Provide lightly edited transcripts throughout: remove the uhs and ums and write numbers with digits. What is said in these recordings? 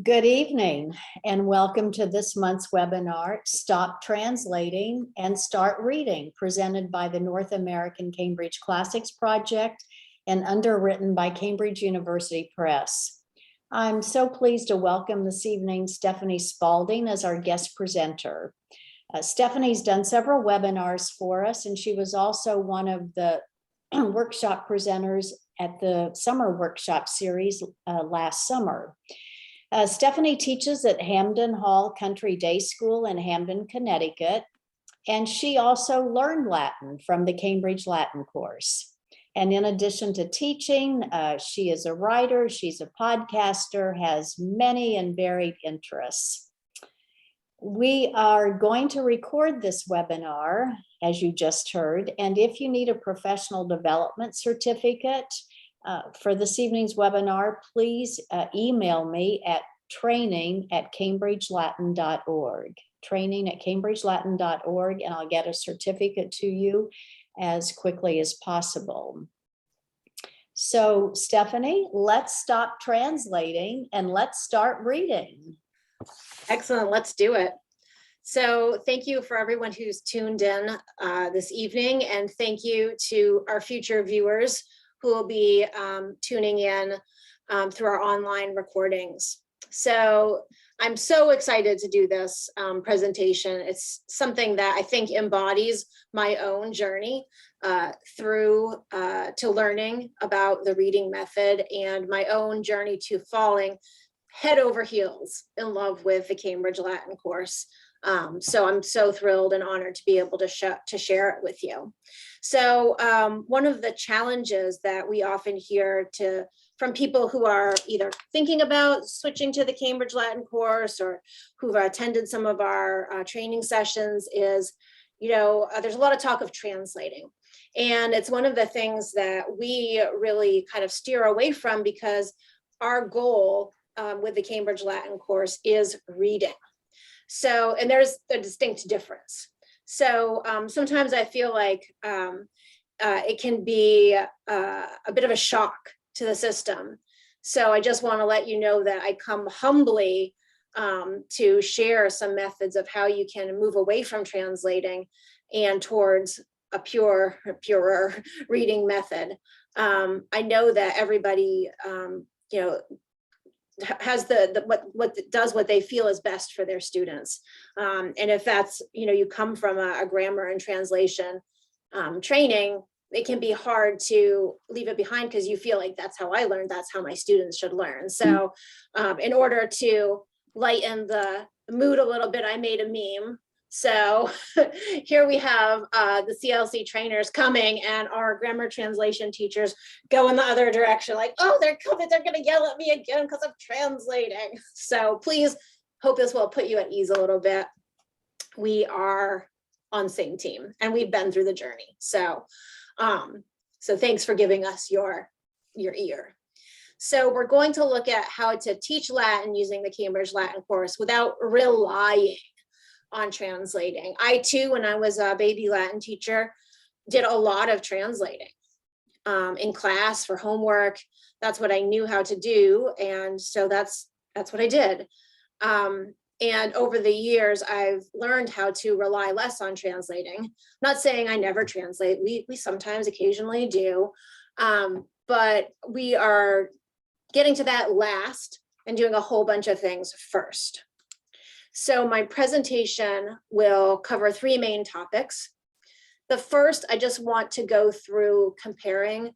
Good evening and welcome to this month's webinar, Stop Translating and Start Reading, presented by the North American Cambridge Classics Project and underwritten by Cambridge University Press. I'm so pleased to welcome this evening Stephanie Spalding as our guest presenter. Stephanie's done several webinars for us, and she was also one of the workshop presenters at the summer workshop series last summer. Stephanie teaches at Hamden Hall Country Day School in Hamden, Connecticut, and she also learned Latin from the Cambridge Latin course. And in addition to teaching, she is a writer, she's a podcaster, has many and varied interests. We are going to record this webinar, as you just heard, and if you need a professional development certificate, for this evening's webinar, please email me at training@cambridgelatin.org, training@cambridgelatin.org, and I'll get a certificate to you as quickly as possible. So, Stephanie, let's stop translating and let's start reading. Excellent, let's do it. So thank you for everyone who's tuned in this evening, and thank you to our future viewers who will be tuning in through our online recordings. So I'm so excited to do this presentation. It's something that I think embodies my own journey through to learning about the reading method and my own journey to falling head over heels in love with the Cambridge Latin course. So I'm so thrilled and honored to be able to share it with you. So one of the challenges that we often hear from people who are either thinking about switching to the Cambridge Latin course or who've attended some of our training sessions is, there's a lot of talk of translating. And it's one of the things that we really kind of steer away from because our goal with the Cambridge Latin course is reading. So, and there's a distinct difference. So sometimes I feel like it can be a bit of a shock to the system. So I just want to let you know that I come humbly to share some methods of how you can move away from translating and towards a purer reading method. I know that everybody, has what they feel is best for their students. And if that's, you come from a grammar and translation training, it can be hard to leave it behind because you feel like that's how I learned, that's how my students should learn. So in order to lighten the mood a little bit, I made a meme. So here we have the CLC trainers coming and our grammar translation teachers go in the other direction, like, oh, they're coming, they're gonna yell at me again because I'm translating. So please, hope this will put you at ease a little bit. We are on the same team and we've been through the journey. So thanks for giving us your ear. So we're going to look at how to teach Latin using the Cambridge Latin course without relying on translating. I too, when I was a baby Latin teacher, did a lot of translating in class for homework. That's what I knew how to do. And so that's what I did. And over the years, I've learned how to rely less on translating. I'm not saying I never translate. We sometimes occasionally do, but we are getting to that last and doing a whole bunch of things first. So my presentation will cover three main topics. The first, I just want to go through comparing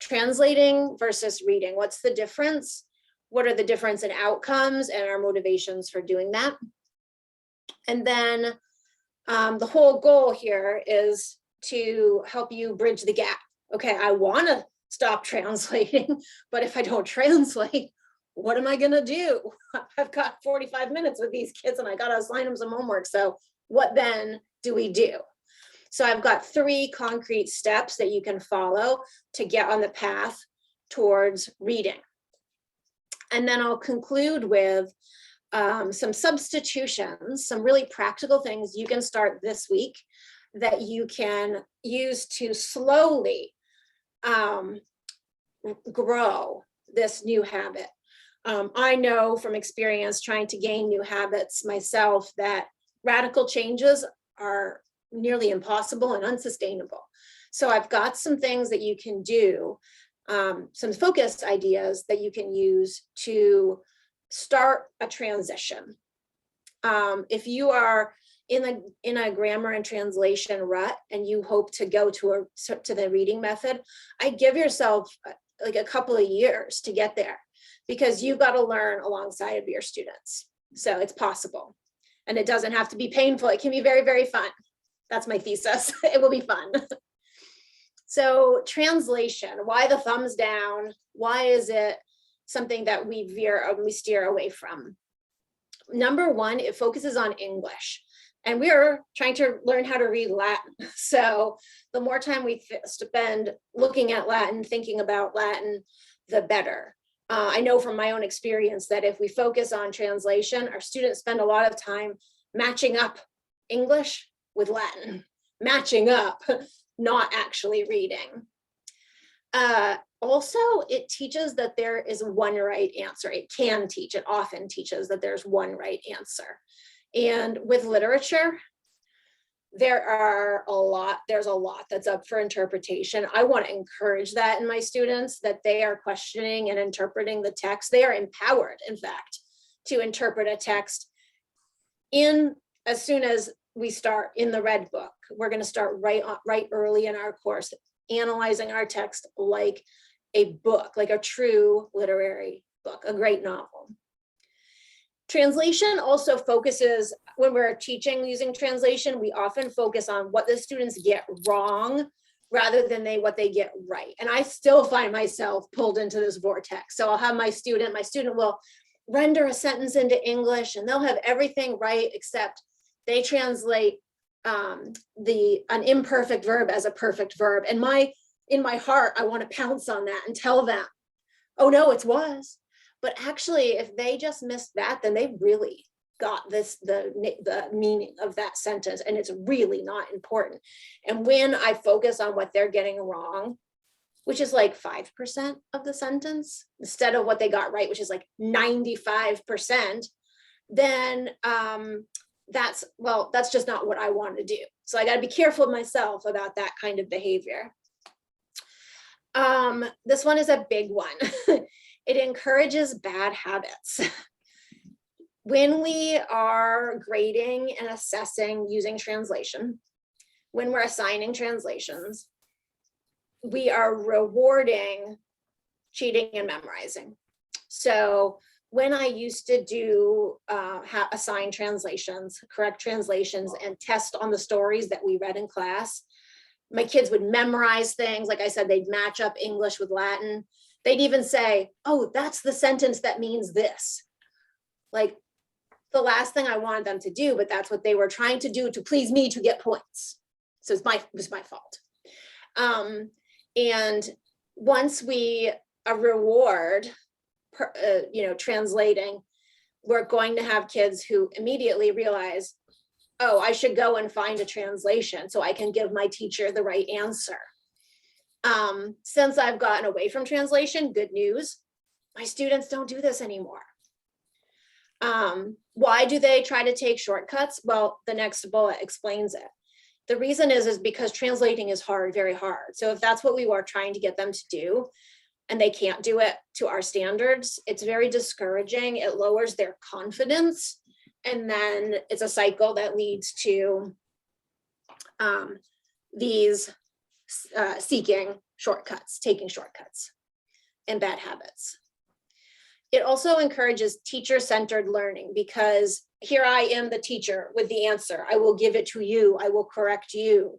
translating versus reading. What's the difference? What are the difference in outcomes and our motivations for doing that? And then the whole goal here is to help you bridge the gap. Okay, I want to stop translating, but if I don't translate, what am I gonna do? I've got 45 minutes with these kids and I gotta assign them some homework. So what then do we do? So I've got three concrete steps that you can follow to get on the path towards reading. And then I'll conclude with some substitutions, some really practical things you can start this week that you can use to slowly grow this new habit. I know from experience trying to gain new habits myself that radical changes are nearly impossible and unsustainable. So I've got some things that you can do, some focused ideas that you can use to start a transition. If you are in a grammar and translation rut and you hope to go to the reading method, I give yourself like a couple of years to get there, because you've got to learn alongside of your students. So it's possible, and it doesn't have to be painful. It can be very, very fun. That's my thesis. It will be fun. So translation, why the thumbs down? Why is it something that we steer away from? Number one, it focuses on English, and we're trying to learn how to read Latin. So the more time we spend looking at Latin, thinking about Latin, the better. I know from my own experience that if we focus on translation, our students spend a lot of time matching up English with Latin, matching up, not actually reading. Also, it teaches that there is one right answer. It often teaches that there's one right answer. And with literature, there's a lot that's up for interpretation. I want to encourage that in my students, that they are questioning and interpreting the text. They are empowered, in fact, to interpret a text as soon as we start in the Red Book. We're going to start right early in our course, analyzing our text like a book, like a true literary book, a great novel. Translation also focuses, when we're teaching using translation, we often focus on what the students get wrong rather than what they get right. And I still find myself pulled into this vortex. So I'll have my student will render a sentence into English and they'll have everything right, except they translate an imperfect verb as a perfect verb. And in my heart, I want to pounce on that and tell them, oh no, it was. But actually, if they just missed that, then they really got the meaning of that sentence, and it's really not important. And when I focus on what they're getting wrong, which is like 5% of the sentence, instead of what they got right, which is like 95%, then that's just not what I want to do. So I got to be careful of myself about that kind of behavior. This one is a big one. It encourages bad habits. When we are grading and assessing using translation, when we're assigning translations, we are rewarding cheating and memorizing. So when I used to do assign translations, correct translations, and test on the stories that we read in class, my kids would memorize things. Like I said, they'd match up English with Latin. They'd even say, oh, that's the sentence that means this. Like, the last thing I wanted them to do, but that's what they were trying to do to please me to get points. So it was my fault. And once we reward, translating, we're going to have kids who immediately realize, oh, I should go and find a translation so I can give my teacher the right answer. Since I've gotten away from translation, good news, my students don't do this anymore. Why do they try to take shortcuts? Well, the next bullet explains it. The reason is because translating is hard, very hard. So if that's what we were trying to get them to do, and they can't do it to our standards, it's very discouraging. It lowers their confidence. And then it's a cycle that leads to these seeking shortcuts, taking shortcuts, and bad habits. It also encourages teacher-centered learning, because here I am, the teacher, with the answer. I will give it to you. I will correct you,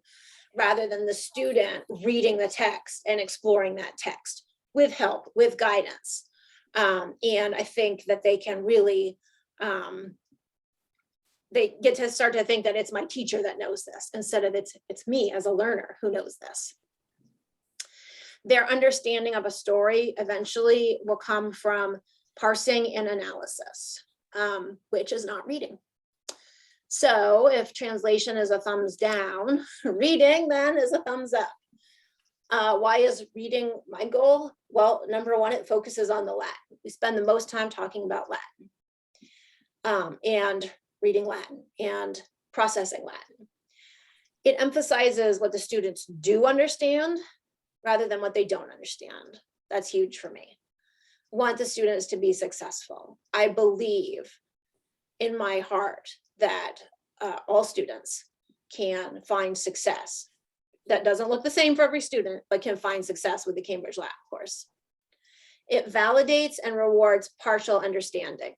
rather than the student reading the text and exploring that text with help, with guidance. And I think that they can really, they get to start to think that it's my teacher that knows this, instead of it's me as a learner who knows this. Their understanding of a story eventually will come from parsing and analysis, which is not reading. So if translation is a thumbs down, reading then is a thumbs up. Why is reading my goal? Well, number one, it focuses on the Latin. We spend the most time talking about Latin, and reading Latin and processing Latin. It emphasizes what the students do understand rather than what they don't understand. That's huge for me. Want the students to be successful. I believe in my heart that all students can find success. That doesn't look the same for every student, but can find success with the Cambridge Latin course. It validates and rewards partial understanding,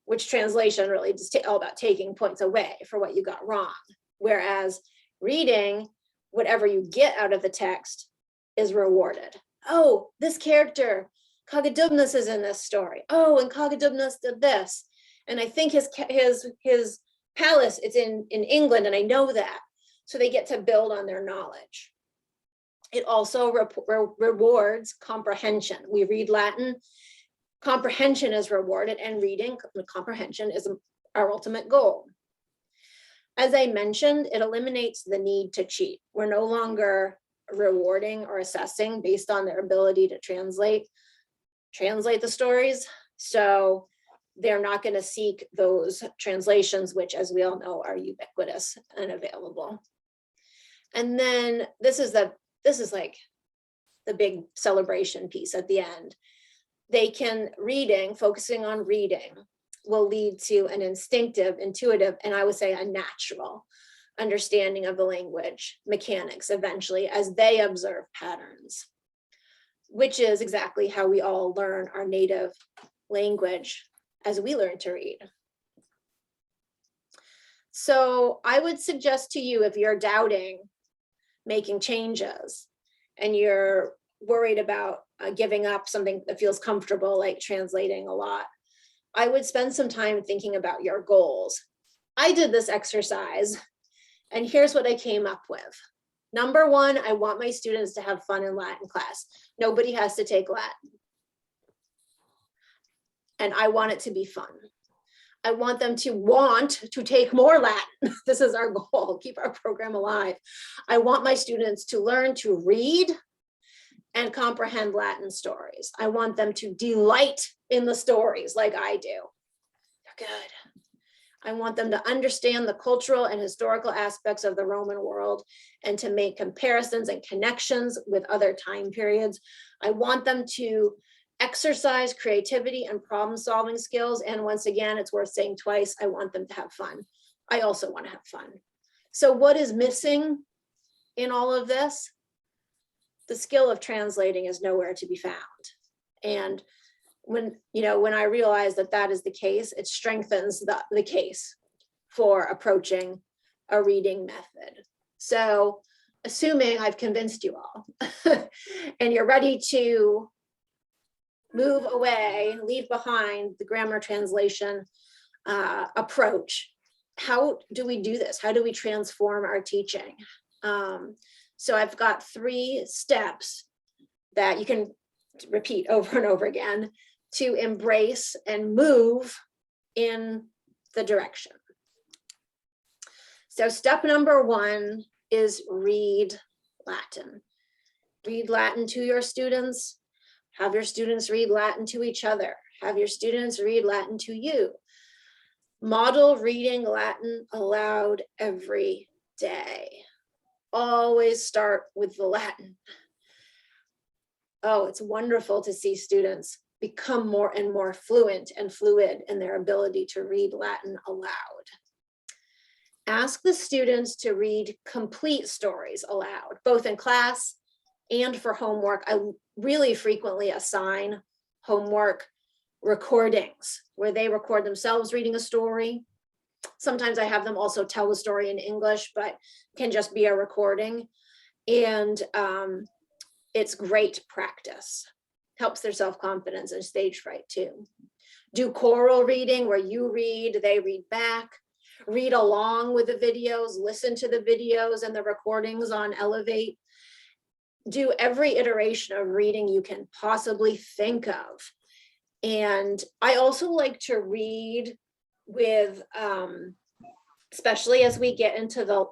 which translation really is all about taking points away for what you got wrong. Whereas reading, whatever you get out of the text is rewarded. Oh, this character, Kagadubnus, is in this story. Oh, and Kagadubnus did this. And I think his palace, it's in England, and I know that. So they get to build on their knowledge. It also rewards comprehension. We read Latin, comprehension is rewarded, and reading comprehension is our ultimate goal. As I mentioned, it eliminates the need to cheat. We're no longer rewarding or assessing based on their ability to translate the stories. So they're not going to seek those translations, which, as we all know, are ubiquitous and available. And then this is like the big celebration piece at the end. They can focusing on reading will lead to an instinctive, intuitive, and I would say a natural understanding of the language mechanics eventually as they observe patterns, which is exactly how we all learn our native language as we learn to read. So I would suggest to you, if you're doubting making changes and you're worried about giving up something that feels comfortable, like translating a lot, I would spend some time thinking about your goals. I did this exercise, and here's what I came up with. Number one, I want my students to have fun in Latin class. Nobody has to take Latin. And I want it to be fun. I want them to want to take more Latin. This is our goal, keep our program alive. I want my students to learn to read and comprehend Latin stories. I want them to delight in the stories like I do. They're good. I want them to understand the cultural and historical aspects of the Roman world and to make comparisons and connections with other time periods. I want them to exercise creativity and problem-solving skills. And once again, it's worth saying twice, I want them to have fun. I also want to have fun. So what is missing in all of this? The skill of translating is nowhere to be found. And when I realize that that is the case, it strengthens the case for approaching a reading method. So assuming I've convinced you all and you're ready to move away, leave behind the grammar translation approach, how do we do this? How do we transform our teaching? So I've got 3 steps that you can repeat over and over again to embrace and move in the direction. So step number 1 is read Latin. Read Latin to your students. Have your students read Latin to each other. Have your students read Latin to you. Model reading Latin aloud every day. Always start with the Latin. Oh, it's wonderful to see students become more and more fluent and fluid in their ability to read Latin aloud. Ask the students to read complete stories aloud, both in class and for homework. I really frequently assign homework recordings where they record themselves reading a story. Sometimes I have them also tell the story in English, but can just be a recording. And it's great practice. Helps their self-confidence and stage fright too. Do choral reading where you read, they read back. Read along with the videos, listen to the videos and the recordings on Elevate. Do every iteration of reading you can possibly think of. And I also like to read with, especially as we get into the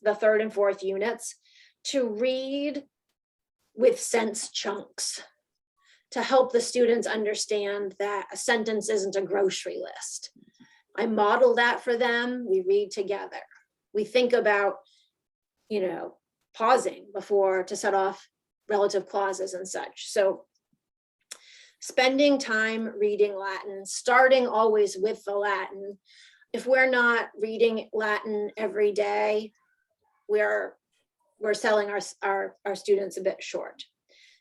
3rd and 4th units, to read with sense chunks to help the students understand that a sentence isn't a grocery list. I model that for them. We read together. We think about, pausing before to set off relative clauses and such. So spending time reading Latin, starting always with the Latin. If we're not reading Latin every day, we're selling our students a bit short.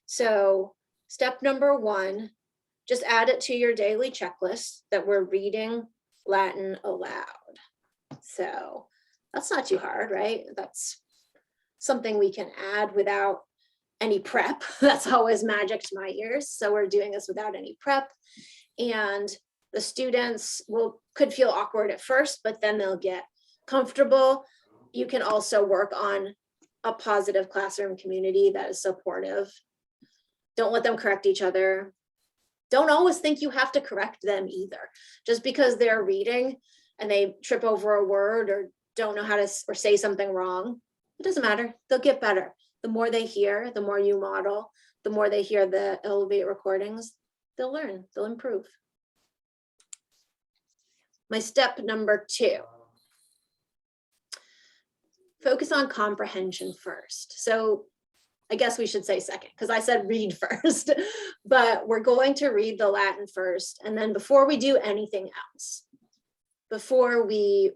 So step number 1, just add it to your daily checklist that we're reading Latin aloud. So that's not too hard, right? That's something we can add without any prep. That's always magic to my ears. So we're doing this without any prep. And the students could feel awkward at first, but then they'll get comfortable. You can also work on a positive classroom community that is supportive. Don't let them correct each other. Don't always think you have to correct them either. Just because they're reading and they trip over a word or don't know how to or say something wrong, it doesn't matter. They'll get better. The more they hear, the more you model, the more they hear the Elevate recordings, they'll learn, they'll improve. My step number 2, focus on comprehension first. So I guess we should say second, because I said read first, but we're going to read the Latin first. And then before we do anything else, before we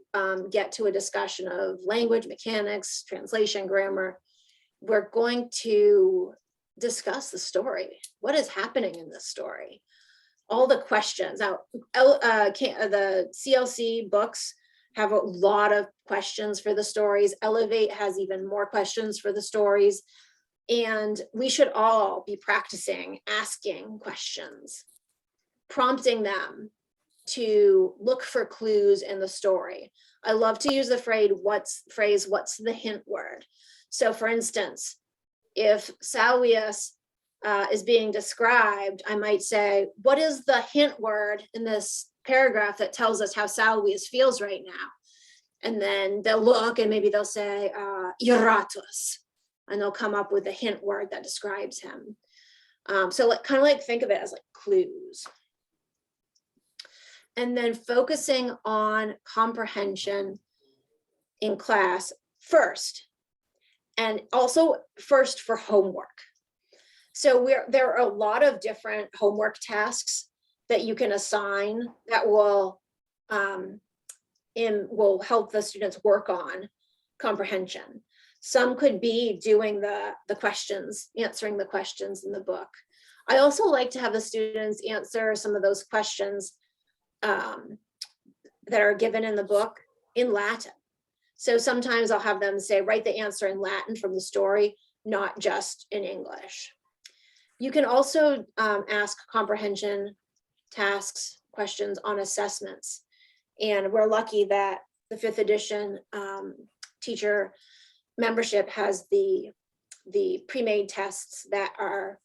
get to a discussion of language, mechanics, translation, grammar, we're going to discuss the story. What is happening in this story? All the questions. Now, the CLC books have a lot of questions for the stories. Elevate has even more questions for the stories. And we should all be practicing asking questions, prompting them to look for clues in the story. I love to use the phrase, what's the hint word? So for instance, if Salvius is being described, I might say, what is the hint word in this paragraph that tells us how Salvius feels right now? And then they'll look and maybe they'll say, Iratus, and they'll come up with a hint word that describes him. So kind of like think of it as like clues. And then focusing on comprehension in class first, and also first for homework. So there are a lot of different homework tasks that you can assign that will help the students work on comprehension. Some could be doing the questions, answering the questions in the book. I also like to have the students answer some of those questions that are given in the book in Latin. So sometimes I'll have them say, write the answer in Latin from the story, not just in English. You can also ask comprehension tasks, questions on assessments. And we're lucky that the 5th edition teacher membership has the pre-made tests that are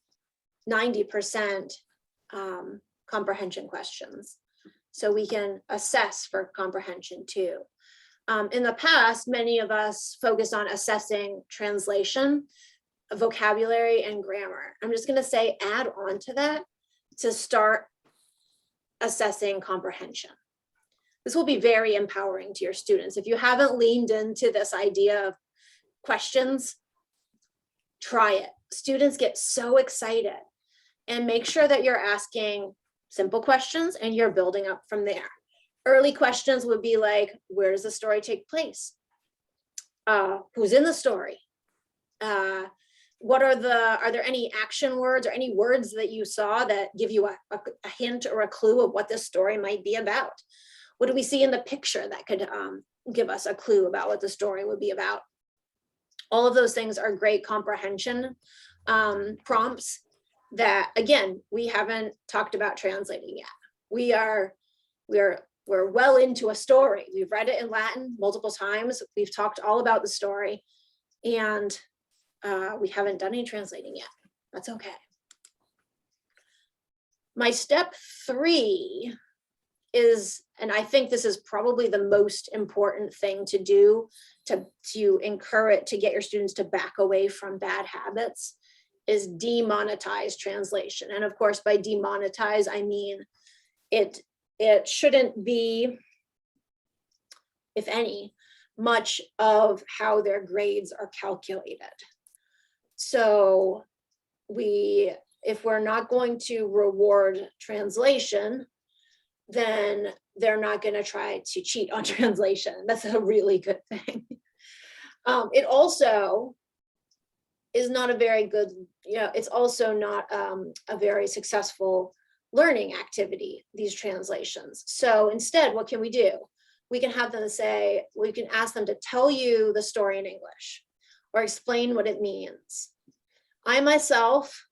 90% comprehension questions. So we can assess for comprehension too. In the past, many of us focus on assessing translation, vocabulary, and grammar. I'm just going to say add on to that to start assessing comprehension. This will be very empowering to your students. If you haven't leaned into this idea of questions, try it. Students get so excited, and make sure that you're asking simple questions and you're building up from there. Early questions would be like, where does the story take place? Who's in the story? Are there any action words or any words that you saw that give you a hint or a clue of what this story might be about? What do we see in the picture that could give us a clue about what the story would be about? All of those things are great comprehension prompts that, again, we haven't talked about translating yet. We're well into a story. We've read it in Latin multiple times. We've talked all about the story, and we haven't done any translating yet. That's okay. My step 3 is, and I think this is probably the most important thing to do to encourage, to get your students to back away from bad habits, is demonetize translation. And of course, by demonetize, I mean it shouldn't be, if any, much of how their grades are calculated. So if we're not going to reward translation, then they're not going to try to cheat on translation. That's a really good thing. It also is not a very good, it's also not a very successful learning activity, these translations. So instead, what can we do? We can have them say, we can ask them to tell you the story in English or explain what it means. I myself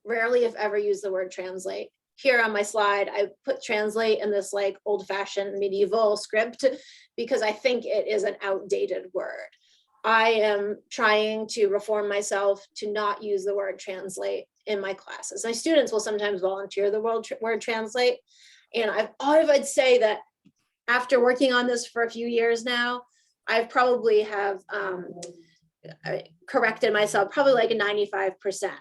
rarely, if ever, use the word translate. Here on my slide, I put translate in this like old-fashioned medieval script because I think it is an outdated word. I am trying to reform myself to not use the word translate in my classes. My students will sometimes volunteer the word translate. And I'd say that after working on this for a few years now, I probably have corrected myself, probably like a 95%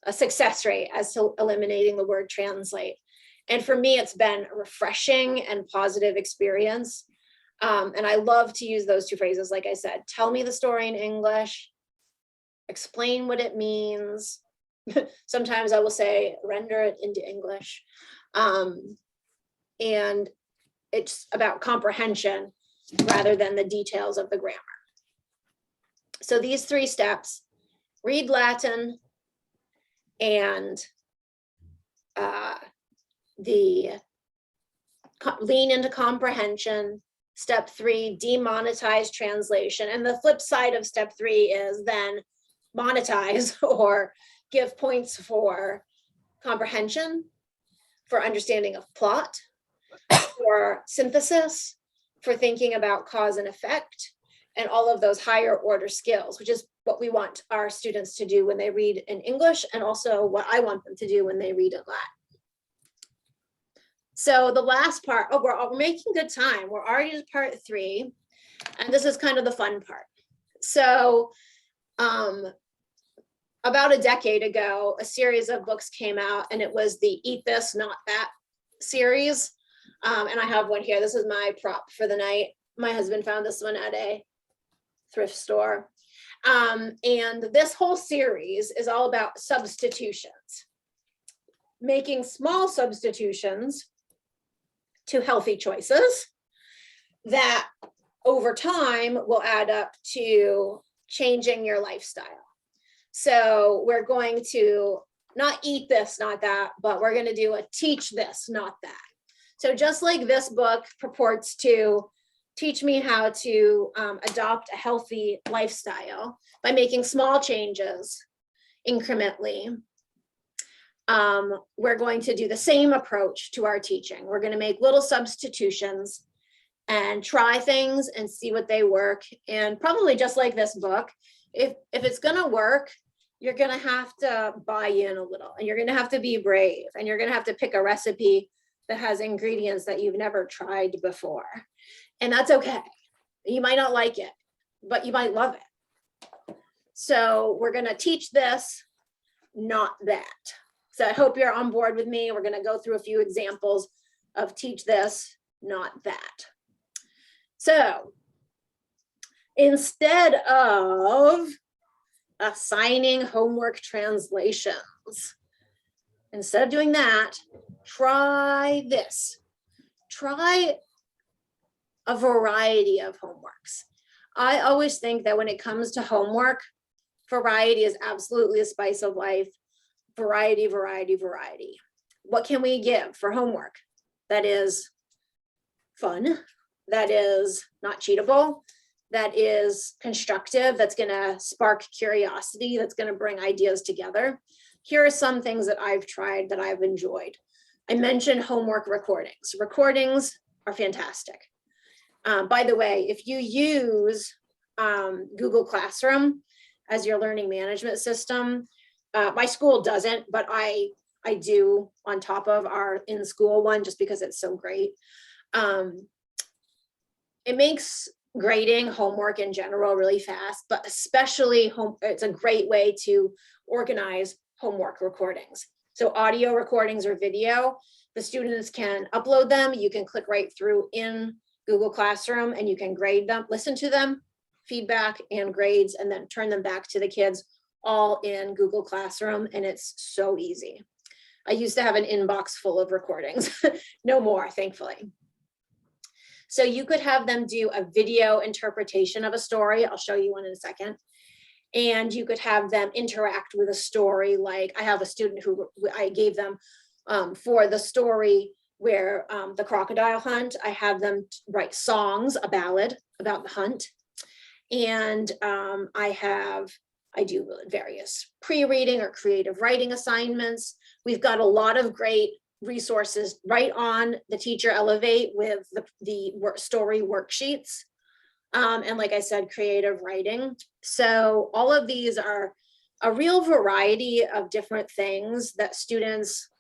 a success rate as to eliminating the word translate. And for me, it's been a refreshing and positive experience. And I love to use those two phrases. Like I said, tell me the story in English, explain what it means. Sometimes I will say, render it into English. And it's about comprehension rather than the details of the grammar. So these 3 steps: read Latin, and lean into comprehension. Step 3, demonetize translation. And the flip side of step 3 is then monetize or give points for comprehension, for understanding of plot, for synthesis, for thinking about cause and effect, and all of those higher order skills, which is what we want our students to do when they read in English, and also what I want them to do when they read in Latin. So the last part, we're making good time. We're already to part 3, and this is kind of the fun part. So about a decade ago, a series of books came out, and it was the Eat This, Not That series. And I have one here. This is my prop for the night. My husband found this one at a thrift store. And this whole series is all about substitutions, making small substitutions to healthy choices that over time will add up to changing your lifestyle. So we're going to not eat this, not that, but we're going to do a teach this, not that. So just like this book purports to teach me how to adopt a healthy lifestyle by making small changes incrementally, we're going to do the same approach to our teaching. We're going to make little substitutions and try things and see what they work. And probably just like this book, if it's going to work, you're going to have to buy in a little, and you're going to have to be brave, and you're going to have to pick a recipe that has ingredients that you've never tried before. And that's okay. You might not like it, but you might love it. So we're going to teach this, not that. So I hope you're on board with me. We're going to go through a few examples of teach this, not that. So instead of assigning homework translations, instead of doing that, try this. Try a variety of homeworks. I always think that when it comes to homework, variety is absolutely a spice of life. Variety, variety, variety. What can we give for homework that is fun, that is not cheatable, that is constructive, that's going to spark curiosity, that's going to bring ideas together? Here are some things that I've tried that I've enjoyed. I mentioned homework recordings. Recordings are fantastic. By the way, if you use Google Classroom as your learning management system, my school doesn't, but I I do on top of our in-school one, just because it's so great. It makes grading homework in general really fast, but especially it's a great way to organize homework recordings. So audio recordings or video, the students can upload them. You can click right through in Google Classroom and you can grade them, listen to them, feedback and grades, and then turn them back to the kids all in Google Classroom. And it's so easy. I used to have an inbox full of recordings, no more, thankfully. So you could have them do a video interpretation of a story. I'll show you one in a second. And you could have them interact with a story. Like I have a student who I gave them for the story where the crocodile hunt, I have them write songs, a ballad about the hunt. And I do various pre-reading or creative writing assignments. We've got a lot of great resources right on the Teacher Elevate with the story worksheets. And like I said, creative writing. So all of these are a real variety of different things that students,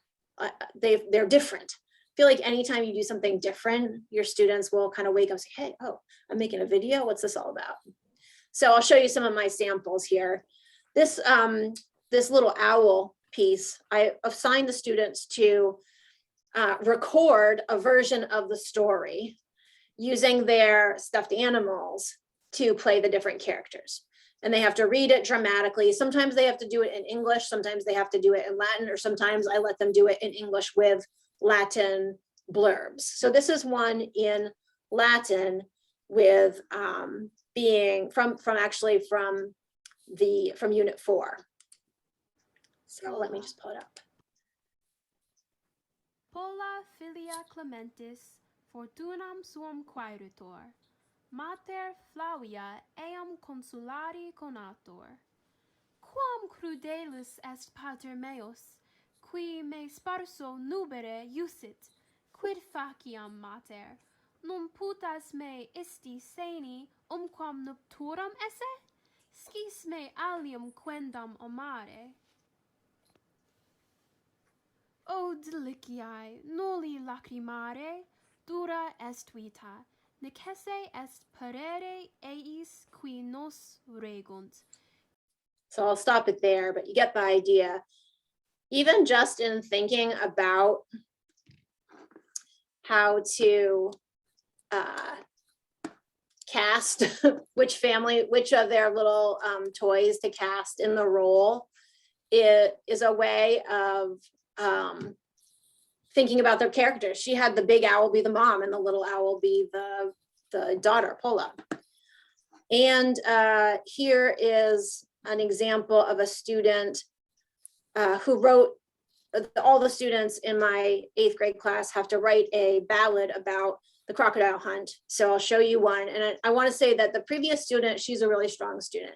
they're different. I feel like anytime you do something different, your students will kind of wake up and say, hey, oh, I'm making a video. What's this all about? So I'll show you some of my samples here. This little owl piece, I assigned the students to record a version of the story using their stuffed animals to play the different characters. And they have to read it dramatically. Sometimes they have to do it in English, sometimes they have to do it in Latin, or sometimes I let them do it in English with Latin blurbs. So this is one in Latin with being from Unit 4. So let me just pull it up. Polla filia clementis fortunam suum quaeritur, mater Flavia eam consulari conatur. Quam crudelis est pater meus, qui me sparso nubere iusit, quid faciam mater, non putas me isti seni umquam nupturam esse? Scis me alium quendam omare. O deliciae, noli lacrimare, dura est vita, necesse est parere eis qui nos regunt. So I'll stop it there, but you get the idea. Even just in thinking about how to cast which of their little toys to cast in the role, it is a way of thinking about their characters. She had the big owl be the mom and the little owl be the daughter, Polla. And here is an example of a student who wrote, all the students in my 8th grade class have to write a ballad about the crocodile hunt. So I'll show you one. And I want to say that the previous student, she's a really strong student.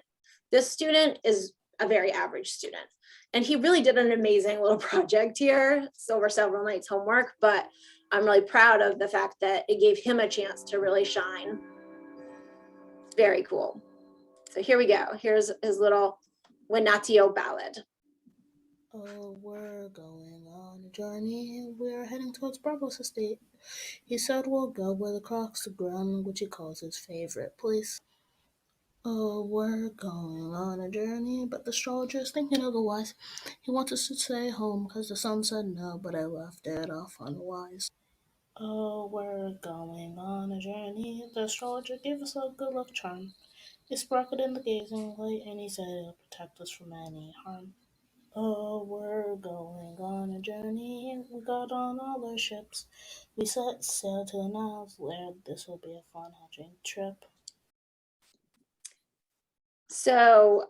This student is a very average student. And he really did an amazing little project here. It's over several nights homework, but I'm really proud of the fact that it gave him a chance to really shine. Very cool. So here we go. Here's his little Venatio ballad. Oh, we're going on a journey. We're heading towards Barbados Estate. He said we'll go where the crocs run, which he calls his favorite place. Oh, we're going on a journey, but the astrologer's thinking otherwise. He wants us to stay home because the sun said no, but I left it off unwise. Oh, we're going on a journey. The astrologer gave us a good luck charm. He sparkled in the gazing light, and he said it'll protect us from any harm. Oh, we're going on a journey. We got on all our ships. We set sail to the Nile's lair. This will be a fun hunting trip. So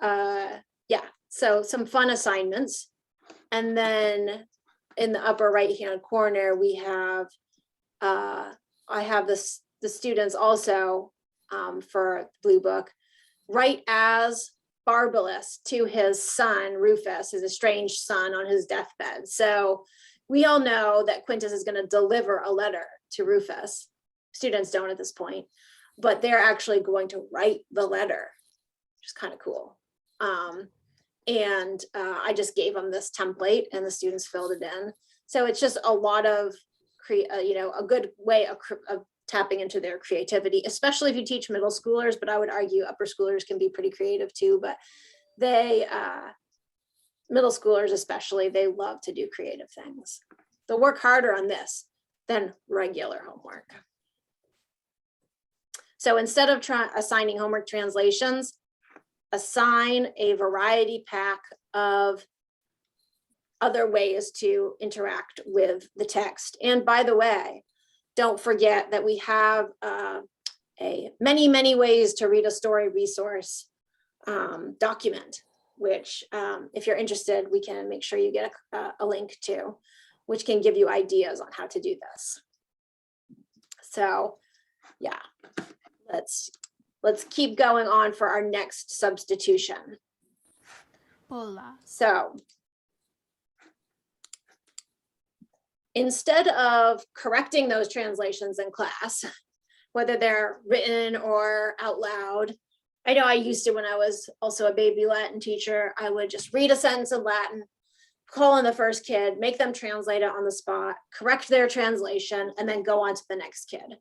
so some fun assignments. And then in the upper right-hand corner, we have, I have the students also for Blue Book, write as Barbalus to his son, Rufus, his estranged son on his deathbed. So we all know that Quintus is going to deliver a letter to Rufus. Students don't at this point, but they're actually going to write the letter, which is kind of cool. And I just gave them this template and the students filled it in. So it's just a lot of, a good way of tapping into their creativity, especially if you teach middle schoolers, but I would argue upper schoolers can be pretty creative too, but middle schoolers especially, they love to do creative things. They'll work harder on this than regular homework. So instead of assigning homework translations, assign a variety pack of other ways to interact with the text. And by the way, don't forget that we have many ways to read a story resource document, which if you're interested, we can make sure you get a link to, which can give you ideas on how to do this. So yeah, let's keep going on for our next substitution. Bola. So instead of correcting those translations in class, whether they're written or out loud, I know I used to when I was also a baby Latin teacher, I would just read a sentence in Latin, call in the first kid, make them translate it on the spot, correct their translation, and then go on to the next kid.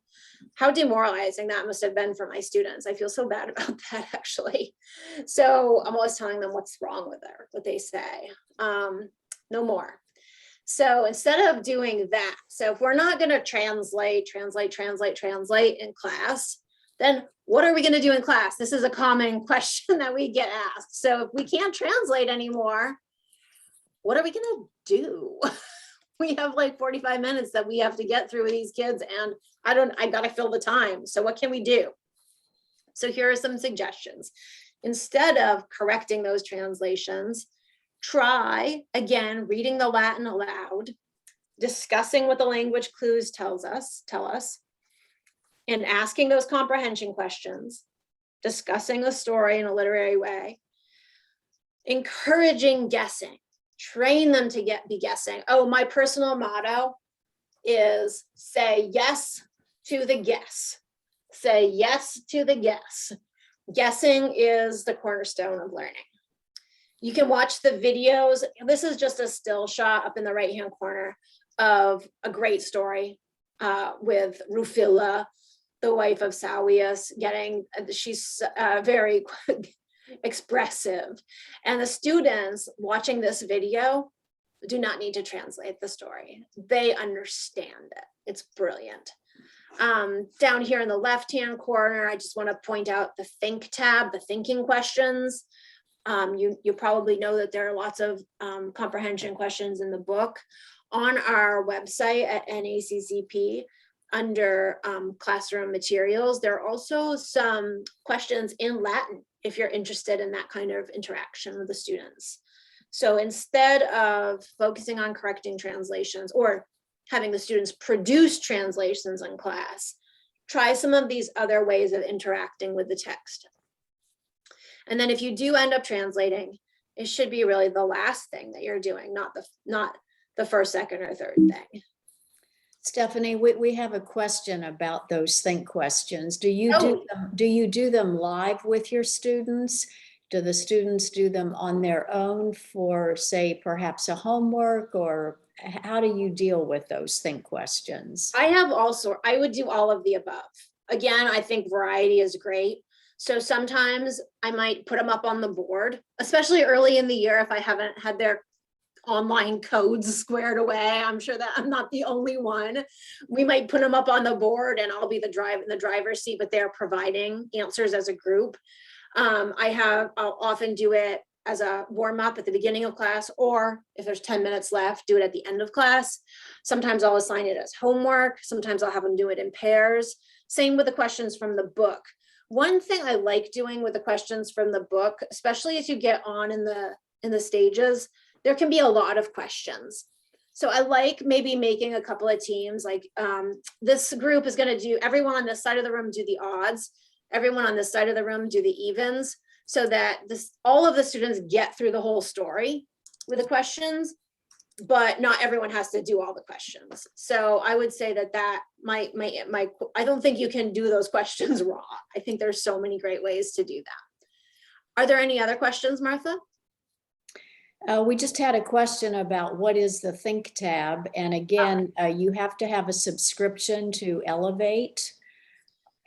How demoralizing that must have been for my students. I feel so bad about that, actually. So I'm always telling them what's wrong with it, what they say. No more. So instead of doing that, so if we're not going to translate in class, then what are we going to do in class? This is a common question that we get asked. So if we can't translate anymore, what are we going to do? We have like 45 minutes that we have to get through with these kids, and I got to fill the time. So what can we do? So here are some suggestions. Instead of correcting those translations, try again reading the Latin aloud, discussing what the language clues tell us, and asking those comprehension questions, discussing the story in a literary way, encouraging guessing, train them to be guessing. Oh, my personal motto is say yes to the guess. Say yes to the guess. Guessing is the cornerstone of learning. You can watch the videos. This is just a still shot up in the right-hand corner of a great story with Rufilla, the wife of Sawius, she's very expressive. And the students watching this video do not need to translate the story. They understand it. It's brilliant. Down here in the left-hand corner, I just want to point out the Think tab, the thinking questions. You probably know that there are lots of comprehension questions in the book. On our website at NACCP, under classroom materials, there are also some questions in Latin if you're interested in that kind of interaction with the students. So instead of focusing on correcting translations or having the students produce translations in class, try some of these other ways of interacting with the text. And then if you do end up translating, it should be really the last thing that you're doing, not the first, second, or third thing. Stephanie, we have a question about those think questions. Do you do them live with your students? Do the students do them on their own for, say, perhaps a homework, or how do you deal with those think questions? I would do all of the above. Again, I think variety is great. So sometimes I might put them up on the board, especially early in the year if I haven't had their online codes squared away. I'm sure that I'm not the only one. We might put them up on the board and I'll be in the driver's seat, but they're providing answers as a group. I'll often do it as a warm up at the beginning of class, or if there's 10 minutes left, do it at the end of class. Sometimes I'll assign it as homework. Sometimes I'll have them do it in pairs. Same with the questions from the book. One thing I like doing with the questions from the book, especially as you get on in the stages, there can be a lot of questions. So I like maybe making a couple of teams, like this group is going to do, everyone on this side of the room do the odds, everyone on this side of the room do the evens, so that all of the students get through the whole story with the questions, but not everyone has to do all the questions. So I would say that I don't think you can do those questions raw. I think there's so many great ways to do that. Are there any other questions, Martha? We just had a question about what is the Think tab? And again, you have to have a subscription to Elevate.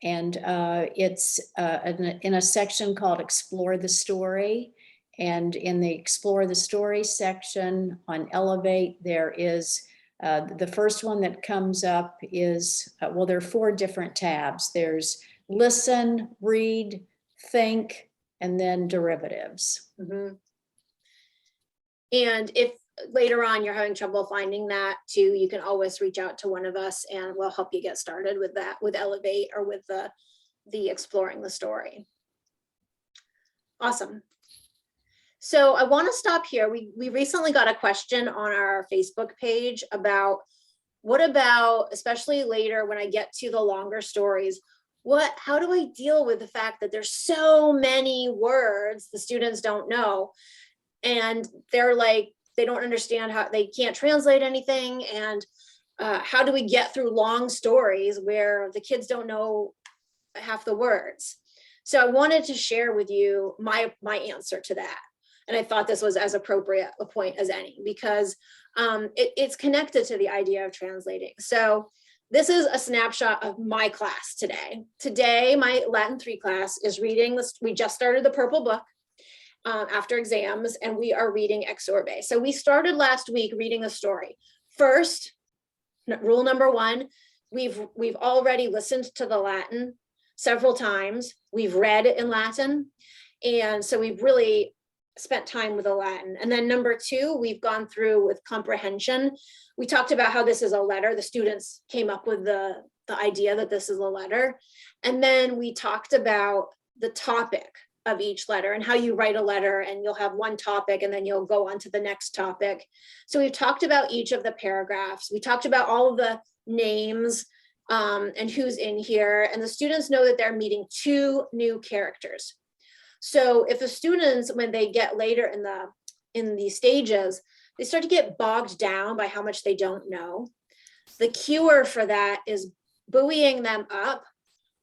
And it's in a section called Explore the Story. And in the Explore the Story section on Elevate, there is the first one that comes up is, well, there are 4 different tabs. There's Listen, Read, Think, and then Derivatives. Mhm. And if later on you're having trouble finding that too, you can always reach out to one of us and we'll help you get started with that, with Elevate or with the Exploring the Story. Awesome. So I want to stop here. We recently got a question on our Facebook page about what about, especially later when I get to the longer stories, how do I deal with the fact that there's so many words the students don't know? And they're like, they don't understand how, they can't translate anything. And how do we get through long stories where the kids don't know half the words? So I wanted to share with you my answer to that. And I thought this was as appropriate a point as any, because it's connected to the idea of translating. So this is a snapshot of my class today. Today, my Latin 3 class is reading this. We just started the Purple Book after exams, and we are reading Ex Orbe. So we started last week reading a story. First, rule number 1, we've already listened to the Latin several times. We've read in Latin. And so we've really spent time with the Latin. And then number 2, we've gone through with comprehension. We talked about how this is a letter. The students came up with the idea that this is a letter. And then we talked about the topic of each letter and how you write a letter, and you'll have one topic and then you'll go on to the next topic. So we've talked about each of the paragraphs. We talked about all of the names and who's in here. And the students know that they're meeting 2 new characters. So if the students, when they get later in the stages, they start to get bogged down by how much they don't know, the cure for that is buoying them up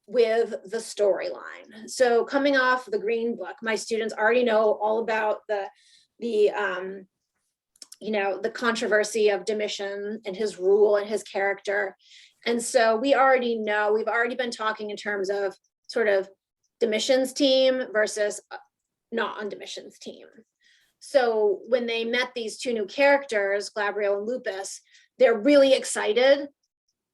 with the storyline. So coming off the Green Book, my students already know all about the controversy of Domitian and his rule and his character. And so we already know, we've already been talking in terms of sort of Domitian's team versus not on Domitian's team. So when they met these 2 new characters, Glabrio and Lupus, they're really excited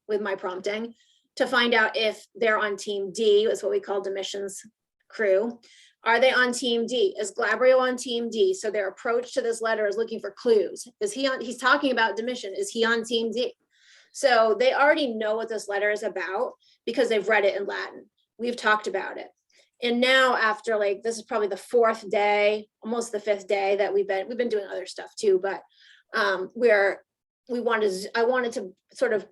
with my prompting to find out if they're on team D, is what we call Domitian's crew. Are they on team D? Is Glabrio on team D? So their approach to this letter is looking for clues. He's talking about Domitian, is he on team D? So they already know what this letter is about because they've read it in Latin. We've talked about it. And now after this is probably the 4th day, almost the 5th day that we've been doing other stuff too, but I wanted to sort of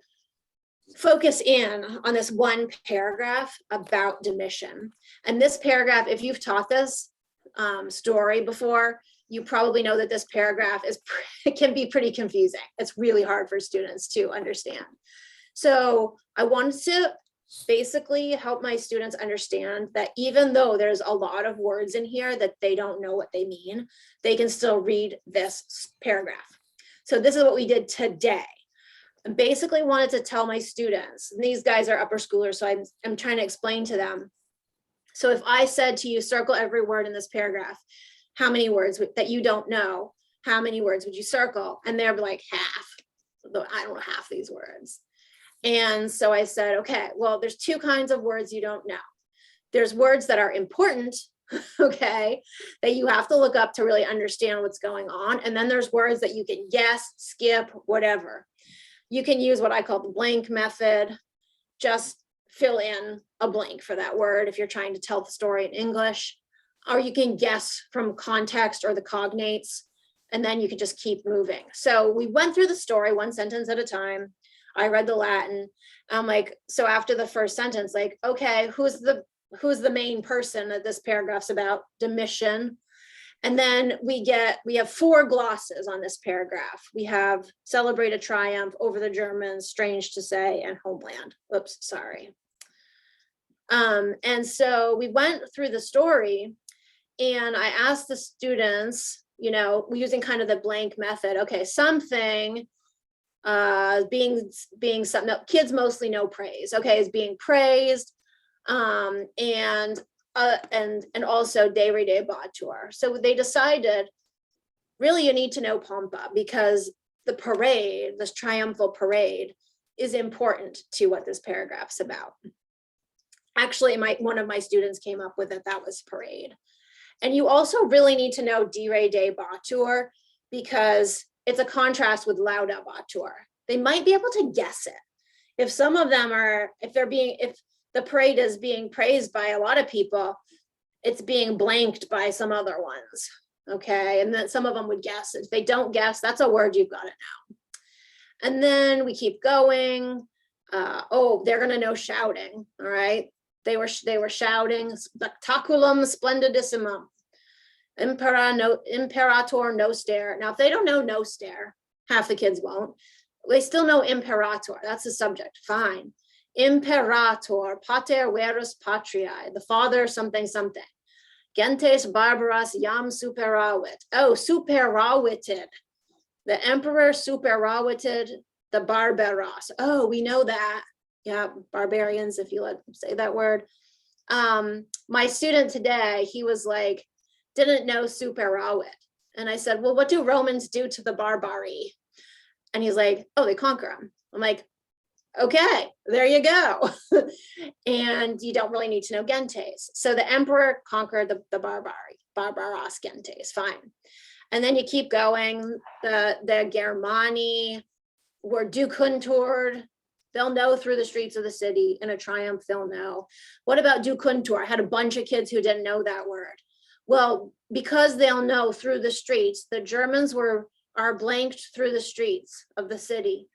focus in on this one paragraph about Domitian. And this paragraph, if you've taught this story before, you probably know that this paragraph can be pretty confusing. It's really hard for students to understand. So I wanted to basically help my students understand that even though there's a lot of words in here that they don't know what they mean, they can still read this paragraph. So this is what we did today. I basically wanted to tell my students, and these guys are upper schoolers, so I'm trying to explain to them. So if I said to you, circle every word in this paragraph, how many words that you don't know, how many words would you circle? And they're like, half. I don't know half these words. And so I said, okay, well, there's 2 kinds of words you don't know. There's words that are important, okay, that you have to look up to really understand what's going on. And then there's words that you can guess, skip, whatever. You can use what I call the blank method. Just fill in a blank for that word if you're trying to tell the story in English, or you can guess from context or the cognates, and then you can just keep moving. So we went through the story 1 sentence at a time. I read the Latin. I'm like, so after the first sentence, like, okay, who's the main person that this paragraph's about? Domitian. And then we have 4 glosses on this paragraph. We have celebrate a triumph over the Germans, strange to say, and homeland. Oops, sorry. And so we went through the story, and I asked the students, you know, using kind of the blank method. Okay, something being something, no, kids mostly know praise. Okay, is being praised, and also Deire de Batur. So they decided, really, you need to know Pompa because the parade, this triumphal parade, is important to what this paragraph's about. Actually, one of my students came up with it, that was parade. And you also really need to know Deire de Batur because it's a contrast with Lauda Batur. They might be able to guess it. If some of them are, if the parade is being praised by a lot of people, it's being blanked by some other ones. Okay, and then some of them would guess it. If they don't guess, that's a word you've got to know. And then we keep going. Oh, they're gonna know shouting. All right, they were shouting spectaculum splendidissimum, imperator noster. Now, if they don't know noster, half the kids won't. They still know imperator. That's the subject. Fine. Imperator pater verus patriae, the father something something. Gentes barbaras jam superavit. Oh, superavited. The emperor superavited the barbaros. Oh, we know that. Yeah, barbarians, if you let them say that word. My student today, he was like, didn't know superavit. And I said, well, what do Romans do to the barbari? And he's like, oh, they conquer them. I'm like, okay, there you go. And you don't really need to know gentes. So the emperor conquered the barbaros gentes, fine. And then you keep going, the Germani were dukuntur. They'll know through the streets of the city. In a triumph, they'll know. What about dukuntur? I had a bunch of kids who didn't know that word. Well, because they'll know through the streets, the Germans are blanked through the streets of the city.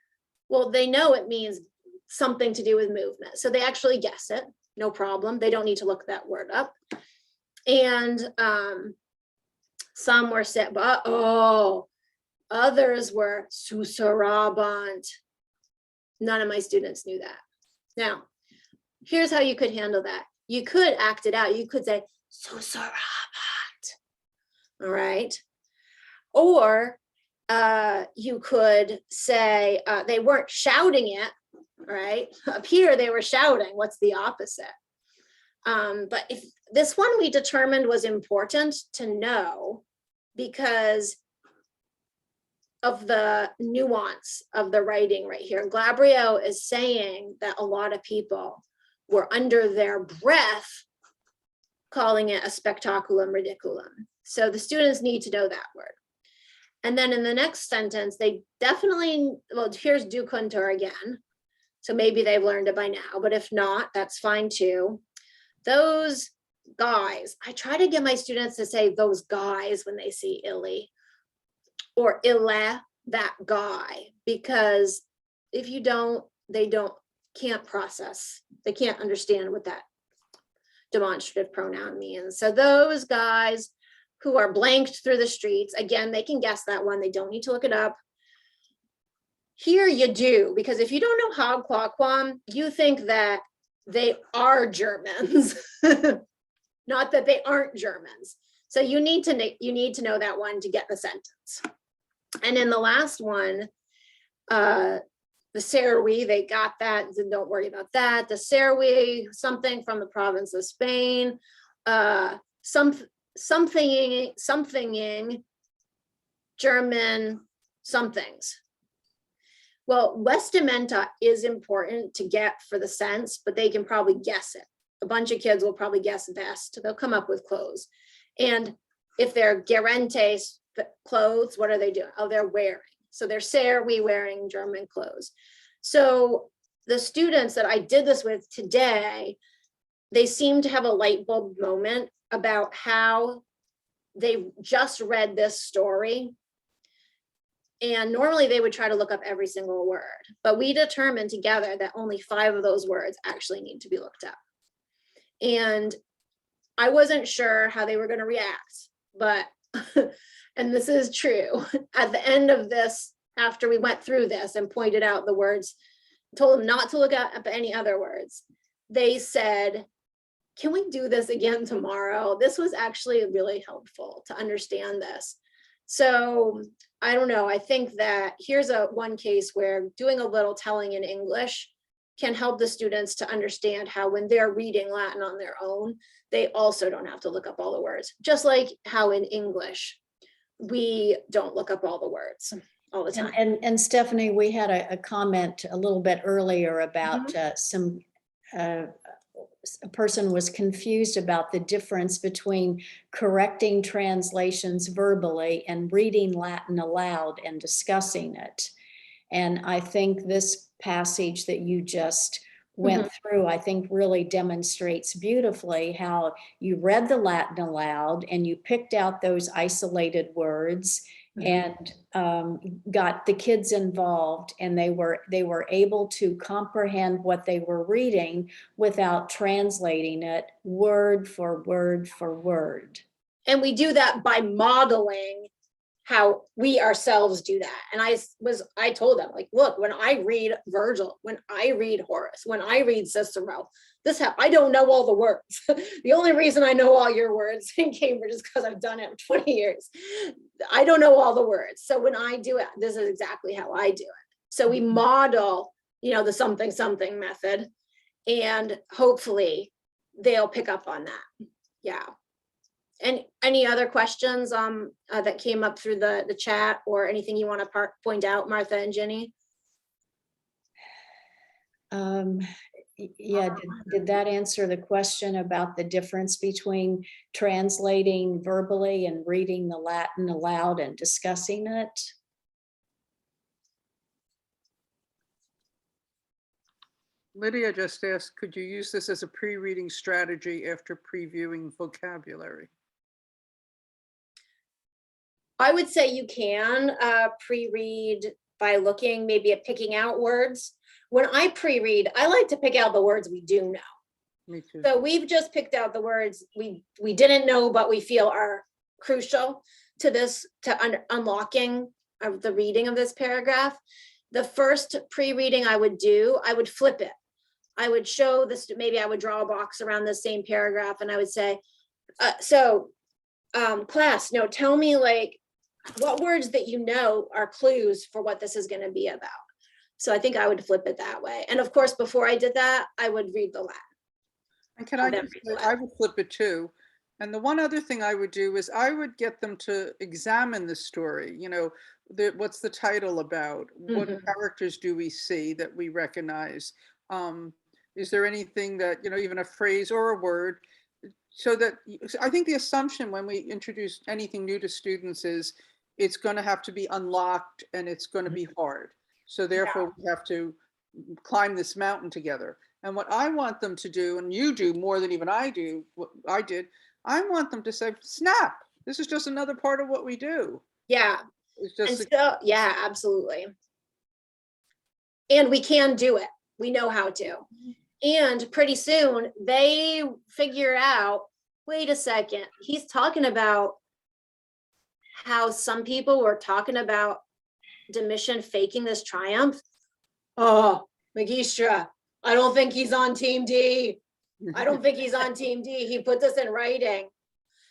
Well, they know it means something to do with movement. So they actually guess it, no problem. They don't need to look that word up. And some were set, but others were susurabant. None of my students knew that. Now, here's how you could handle that. You could act it out. You could say susurabant, all right? Or you could say they weren't shouting it, right? Up here they were shouting. What's the opposite? But if this one we determined was important to know because of the nuance of the writing right here. Glabrio is saying that a lot of people were under their breath calling it a spectaculum ridiculum. So the students need to know that word. And then in the next sentence, they definitely, well, here's dukuntur again. So maybe they've learned it by now, but if not, that's fine too. Those guys, I try to get my students to say those guys when they see Illy or Ille, that guy, because if you don't, they can't process. They can't understand what that demonstrative pronoun means. So those guys who are blanked through the streets, again, they can guess that one. They don't need to look it up. Here you do, because if you don't know Hagquaquam, you think that they are Germans, not that they aren't Germans. So you need to know that one to get the sentence. And in the last one, the Serwi, they got that, don't worry about that. The Serwi, something from the province of Spain, something German somethings. Well, vestimenta is important to get for the sense, but they can probably guess it. A bunch of kids will probably guess vest. They'll come up with clothes. And if they're gerentes clothes, what are they doing? Oh, they're wearing. So they're Serwi wearing German clothes. So the students that I did this with today, they seem to have a light bulb moment about how they just read this story. And normally they would try to look up every single word, but we determined together that only 5 of those words actually need to be looked up. And I wasn't sure how they were going to react, but, and this is true, at the end of this, after we went through this and pointed out the words, told them not to look up any other words, they said, can we do this again tomorrow? This was actually really helpful to understand this. So I don't know. I think that here's one case where doing a little telling in English can help the students to understand how when they're reading Latin on their own, they also don't have to look up all the words. Just like how in English, we don't look up all the words all the time. And Stephanie, we had a comment a little bit earlier about a person was confused about the difference between correcting translations verbally and reading Latin aloud and discussing it. And I think this passage that you just went through, I think really demonstrates beautifully how you read the Latin aloud and you picked out those isolated words and got the kids involved, and they were able to comprehend what they were reading without translating it word for word for word. And we do that by modeling how we ourselves do that. And I told them, like, look, when I read Virgil, when I read Horace, when I read Cicero, I don't know all the words. The only reason I know all your words in Cambridge is because I've done it for 20 years. I don't know all the words. So when I do it, this is exactly how I do it. So we model, the something, something method, and hopefully they'll pick up on that. Yeah. And any other questions that came up through the chat, or anything you want to point out, Martha and Jenny? Yeah, did that answer the question about the difference between translating verbally and reading the Latin aloud and discussing it? Lydia just asked, could you use this as a pre-reading strategy after previewing vocabulary? I would say you can pre-read by looking maybe at picking out words. When I pre-read, I like to pick out the words we do know. Me too. So we've just picked out the words we didn't know, but we feel are crucial to this, to unlocking of the reading of this paragraph. The first pre-reading I would do, I would flip it. I would show this, maybe I would draw a box around the same paragraph, and I would say, class, no, tell me like what words that you know are clues for what this is going to be about. So I think I would flip it that way. And of course, before I did that, I would read the Latin. And can I just say, I would flip it too. And the one other thing I would do is I would get them to examine the story. What's the title about? What characters do we see that we recognize? Is there anything that, even a phrase or a word? So that I think the assumption when we introduce anything new to students is it's going to have to be unlocked and it's going to be hard. So therefore we have to climb this mountain together. And what I want them to do, and you do more than even I do, what I did, I want them to say, snap, this is just another part of what we do. Yeah. It's just and so, yeah, absolutely. And we can do it. We know how to. And pretty soon they figure out, wait a second, he's talking about how some people were talking about Domitian faking this triumph. Oh, Magistra, I don't think he's on team D. I don't think he's on team D. He put this in writing.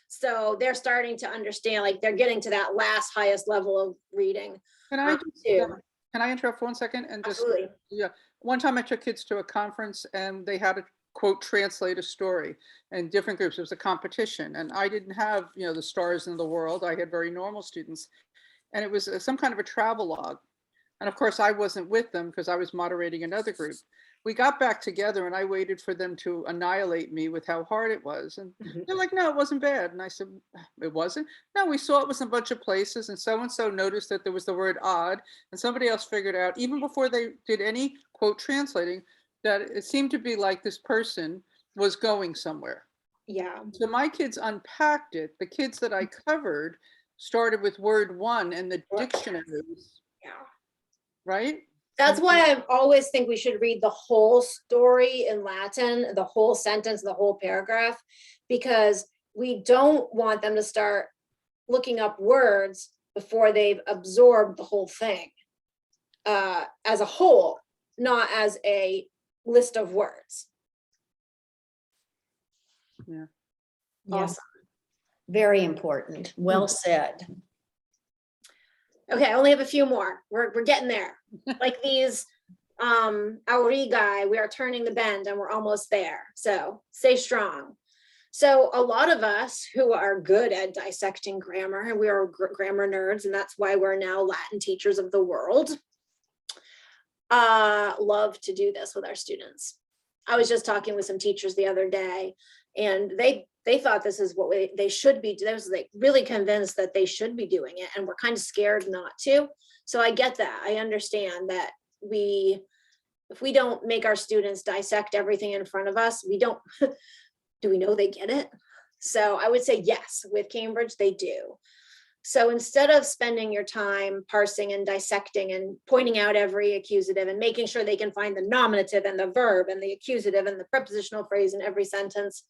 So they're starting to understand, like they're getting to that last highest level of reading. Can I interrupt for 1 second? And just, Absolutely. yeah, one time I took kids to a conference and they had to quote translate a story in different groups. It was a competition and I didn't have, the stars in the world. I had very normal students, and it was some kind of a travel log. And of course I wasn't with them because I was moderating another group. We got back together and I waited for them to annihilate me with how hard it was. And they're like, no, it wasn't bad. And I said, it wasn't? No, we saw it was in a bunch of places. And so noticed that there was the word odd. And somebody else figured out, even before they did any quote translating, that it seemed to be like this person was going somewhere. Yeah. So my kids unpacked it. The kids that I covered started with word one and the dictionaries. Yeah. Right? That's why I always think we should read the whole story in Latin, the whole sentence, the whole paragraph, because we don't want them to start looking up words before they've absorbed the whole thing as a whole, not as a list of words. Yeah. Yes. Awesome. Very important. Well said. Okay, I only have a few more. We're getting there. Like these aurigai, we are turning the bend and we're almost there. So stay strong. So a lot of us who are good at dissecting grammar, and we are grammar nerds, and that's why we're now Latin teachers of the world, love to do this with our students. I was just talking with some teachers the other day, and they thought this is what they should be. They was like really convinced that they should be doing it, and we're kind of scared not to. So I get that. I understand that if we don't make our students dissect everything in front of us, we don't. Do we know they get it? So I would say yes, with Cambridge, they do. So instead of spending your time parsing and dissecting and pointing out every accusative and making sure they can find the nominative and the verb and the accusative and the prepositional phrase in every sentence,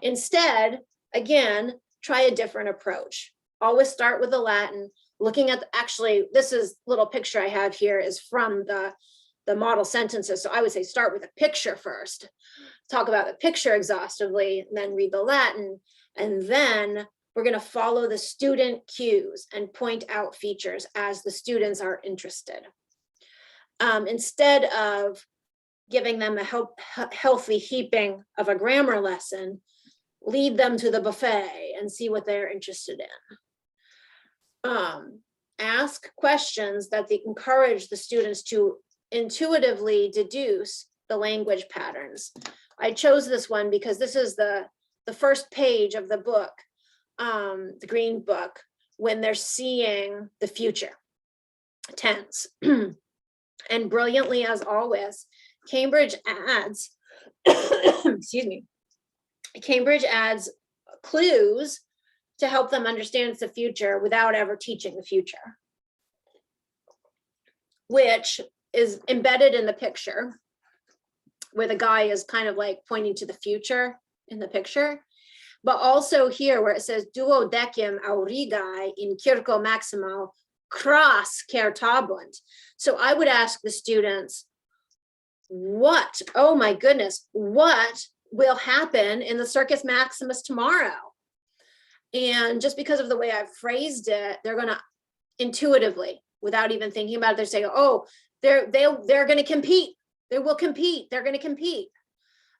instead, again, try a different approach. Always start with the Latin, looking at, actually, this is little picture I have here is from the model sentences. So I would say start with a picture first, talk about the picture exhaustively, and then read the Latin. And then we're going to follow the student cues and point out features as the students are interested. Instead of giving them a healthy heaping of a grammar lesson, lead them to the buffet and see what they're interested in. Ask questions that encourage the students to intuitively deduce the language patterns. I chose this one because this is the first page of the book, the green book, when they're seeing the future tense. And brilliantly, as always, Cambridge adds, excuse me, Cambridge adds clues to help them understand it's the future without ever teaching the future, which is embedded in the picture, where the guy is kind of like pointing to the future in the picture. But also here where it says duodecim aurigae in circo maximal cras certabunt. So I would ask the students, what, oh my goodness, what will happen in the Circus Maximus tomorrow? And just because of the way I've phrased it, they're gonna intuitively, without even thinking about it, they're saying, oh, they're gonna compete. They will compete. They're going to compete.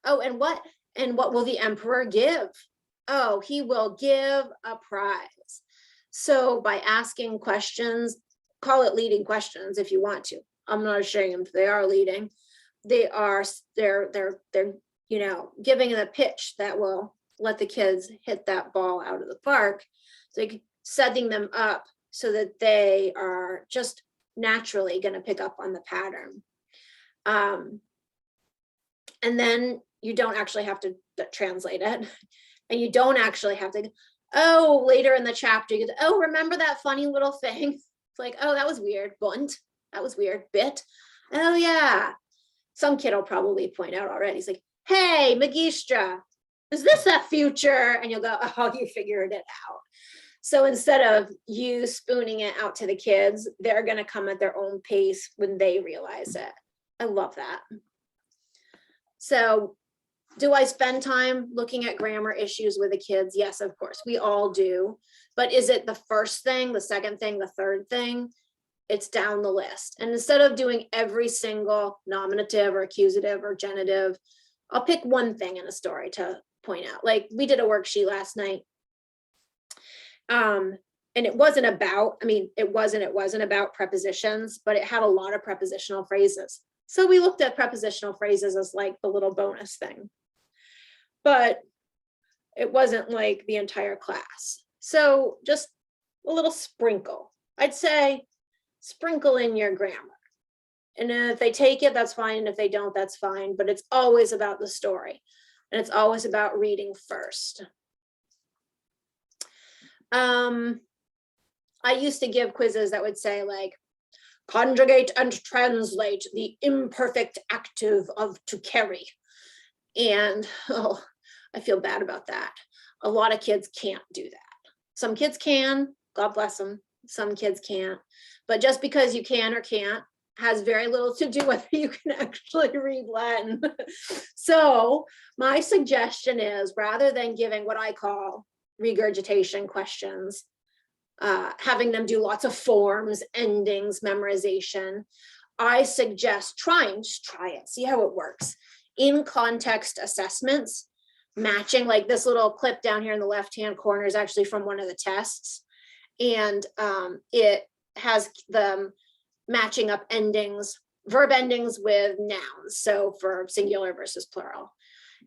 Oh, and what will the emperor give? Oh, he will give a prize. So by asking questions, call it leading questions if you want to. I'm not ashamed. They are leading. They're giving the pitch that will let the kids hit that ball out of the park. So setting them up so that they are just naturally going to pick up on the pattern. And then you don't actually have to translate it, and you don't actually have to, oh, later in the chapter, you get, oh, remember that funny little thing? It's like, oh, that was weird, bunt, that was weird, bit. Oh yeah. Some kid will probably point out already. He's like, hey, Magistra, is this that future? And you'll go, oh, you figured it out. So instead of you spooning it out to the kids, they're going to come at their own pace when they realize it. I love that. So do I spend time looking at grammar issues with the kids? Yes, of course, we all do. But is it the first thing, the second thing, the third thing? It's down the list. And instead of doing every single nominative or accusative or genitive, I'll pick one thing in a story to point out. Like we did a worksheet last night. And it wasn't about, it wasn't about prepositions, but it had a lot of prepositional phrases. So we looked at prepositional phrases as like the little bonus thing, but it wasn't like the entire class. So just a little sprinkle. I'd say sprinkle in your grammar. And if they take it, that's fine. And if they don't, that's fine. But it's always about the story. And it's always about reading first. I used to give quizzes that would say like, conjugate and translate the imperfect active of to carry. And oh, I feel bad about that. A lot of kids can't do that. Some kids can, God bless them. Some kids can't. But just because you can or can't has very little to do whether you can actually read Latin. So my suggestion is, rather than giving what I call regurgitation questions, having them do lots of forms, endings, memorization. I suggest just try it, see how it works. In context assessments, matching, like this little clip down here in the left-hand corner is actually from one of the tests. And it has them matching up endings, verb endings with nouns. So for singular versus plural.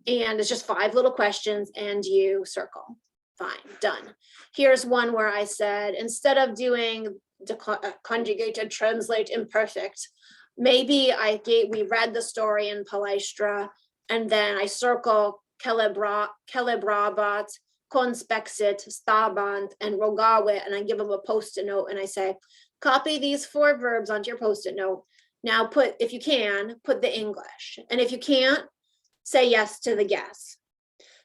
And it's just 5 little questions and you circle. Fine, done. Here's one where I said, instead of doing conjugated, translate, imperfect, maybe we read the story in Palestra, and then I circle celebrabat, conspexit, stabant, and rogawit, and I give them a post-it note, and I say, copy these 4 verbs onto your post-it note. Now if you can, put the English. And if you can't, say yes to the guess.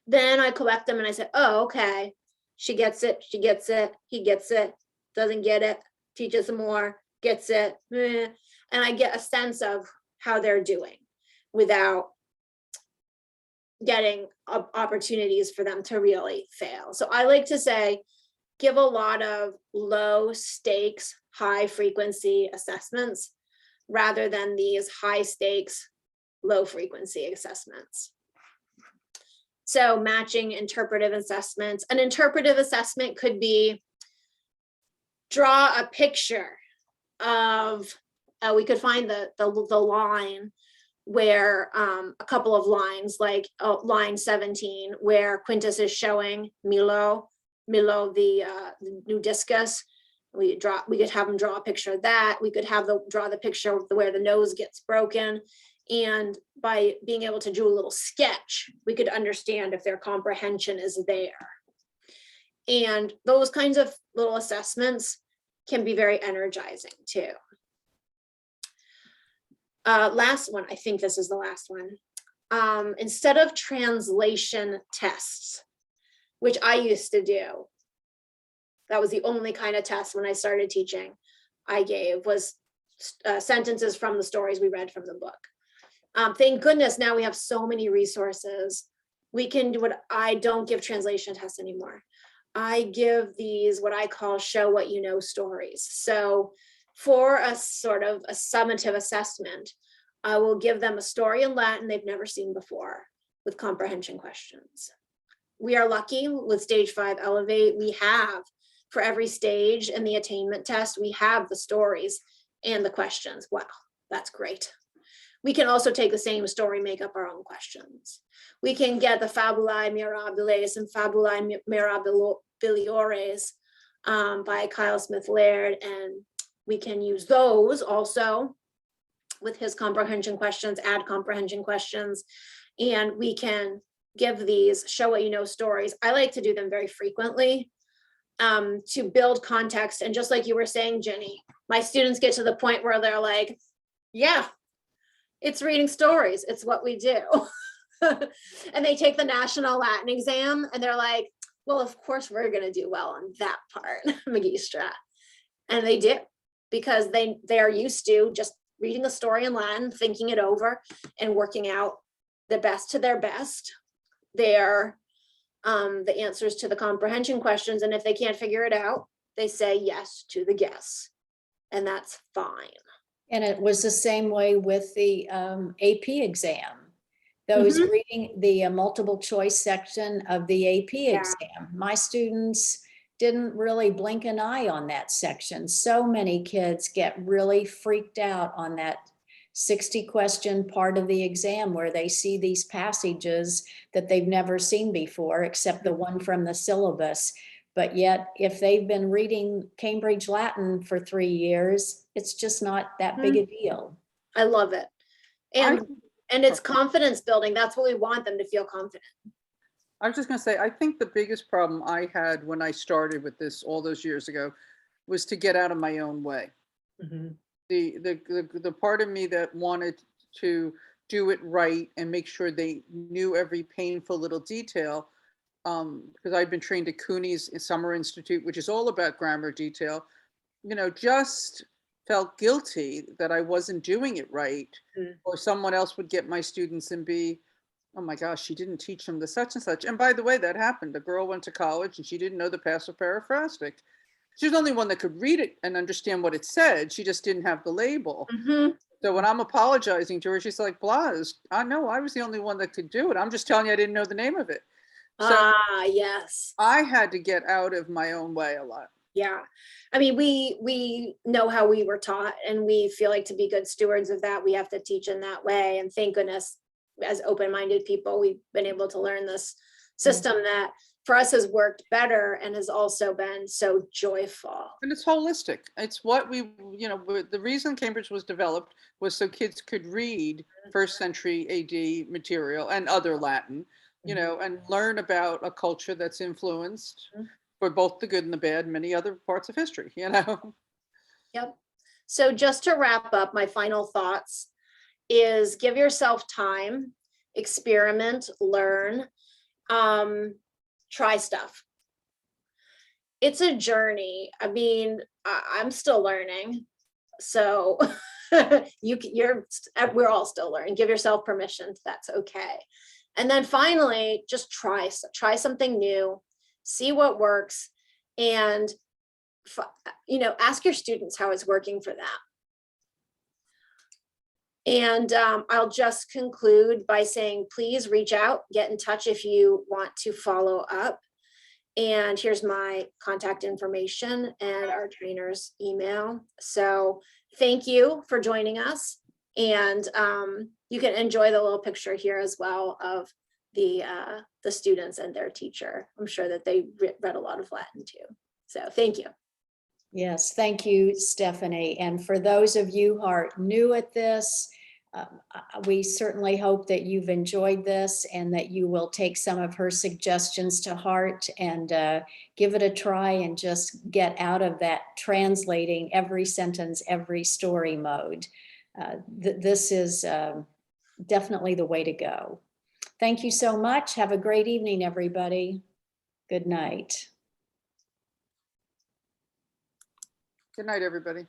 Then I collect them and I say, oh, okay. She gets it, he gets it, doesn't get it, teaches some more, gets it. And I get a sense of how they're doing without getting opportunities for them to really fail. So I like to say, give a lot of low stakes, high frequency assessments rather than these high stakes, low frequency assessments. So matching interpretive assessments. An interpretive assessment could be draw a picture of, we could find the line where a couple of lines, like line 17, where Quintus is showing Milo the nudiscus. We could have them draw a picture of that. We could have draw the picture where the nose gets broken. And by being able to do a little sketch, we could understand if their comprehension is there. And those kinds of little assessments can be very energizing too. Last one, I think this is the last one. Instead of translation tests, which I used to do, that was the only kind of test when I started teaching I gave, was sentences from the stories we read from the book. Thank goodness now we have so many resources. We can do I don't give translation tests anymore. I give these what I call show what you know stories. So for a sort of a summative assessment, I will give them a story in Latin they've never seen before with comprehension questions. We are lucky with stage 5 Elevate. We have, for every stage in the attainment test, we have the stories and the questions. Wow, that's great. We can also take the same story, make up our own questions. We can get the Fabulae Mirabiles and Fabulae Mirabiliores by Kyle Smith Laird, and we can use those also with his comprehension questions, add comprehension questions, and we can give these show what you know stories. I like to do them very frequently to build context. And just like you were saying, Jenny, my students get to the point where they're like, yeah, it's reading stories. It's what we do. And they take the National Latin exam and they're like, well, of course we're going to do well on that part, Magistra. And they do, because they are used to just reading a story in Latin, thinking it over and working out the best to their best. They're the answers to the comprehension questions. And if they can't figure it out, they say yes to the guess. And that's fine. And it was the same way with the AP exam. Those reading the multiple choice section of the AP exam, my students didn't really blink an eye on that section. So many kids get really freaked out on that 60 question part of the exam where they see these passages that they've never seen before, except the one from the syllabus. But yet, if they've been reading Cambridge Latin for 3 years, it's just not that big a deal. I love it. And it's confidence building. That's what we want them to feel confident. I was just going to say, I think the biggest problem I had when I started with this all those years ago was to get out of my own way. The part of me that wanted to do it right and make sure they knew every painful little detail, because I'd been trained at CUNY's Summer Institute, which is all about grammar detail, just felt guilty that I wasn't doing it right. Or someone else would get my students and be, oh my gosh, she didn't teach them the such and such. And by the way, that happened. A girl went to college and she didn't know the passive paraphrastic. She was the only one that could read it and understand what it said. She just didn't have the label. Mhm. So when I'm apologizing to her, she's like, Blas, I know I was the only one that could do it. I'm just telling you I didn't know the name of it. So Ah, yes. I had to get out of my own way a lot. Yeah. I mean, we know how we were taught, and we feel like to be good stewards of that, we have to teach in that way. And thank goodness, as open-minded people, we've been able to learn this system that for us has worked better and has also been so joyful. And it's holistic. It's what we, the reason Cambridge was developed was so kids could read first century AD material and other Latin, and learn about a culture that's influenced for both the good and the bad, many other parts of history, Yep. So just to wrap up, my final thoughts is give yourself time, experiment, learn, try stuff. It's a journey. I mean, I'm still learning. So we're all still learning. Give yourself permission. That's okay. And then finally, just try something new, see what works, and ask your students how it's working for them. And I'll just conclude by saying, please reach out, get in touch if you want to follow up. And here's my contact information and our trainer's email. So thank you for joining us. And you can enjoy the little picture here as well of the students and their teacher. I'm sure that they read a lot of Latin too. So thank you. Yes, thank you, Stephanie. And for those of you who are new at this, we certainly hope that you've enjoyed this and that you will take some of her suggestions to heart and give it a try and just get out of that translating every sentence, every story mode. This is definitely the way to go. Thank you so much. Have a great evening, everybody. Good night. Good night, everybody.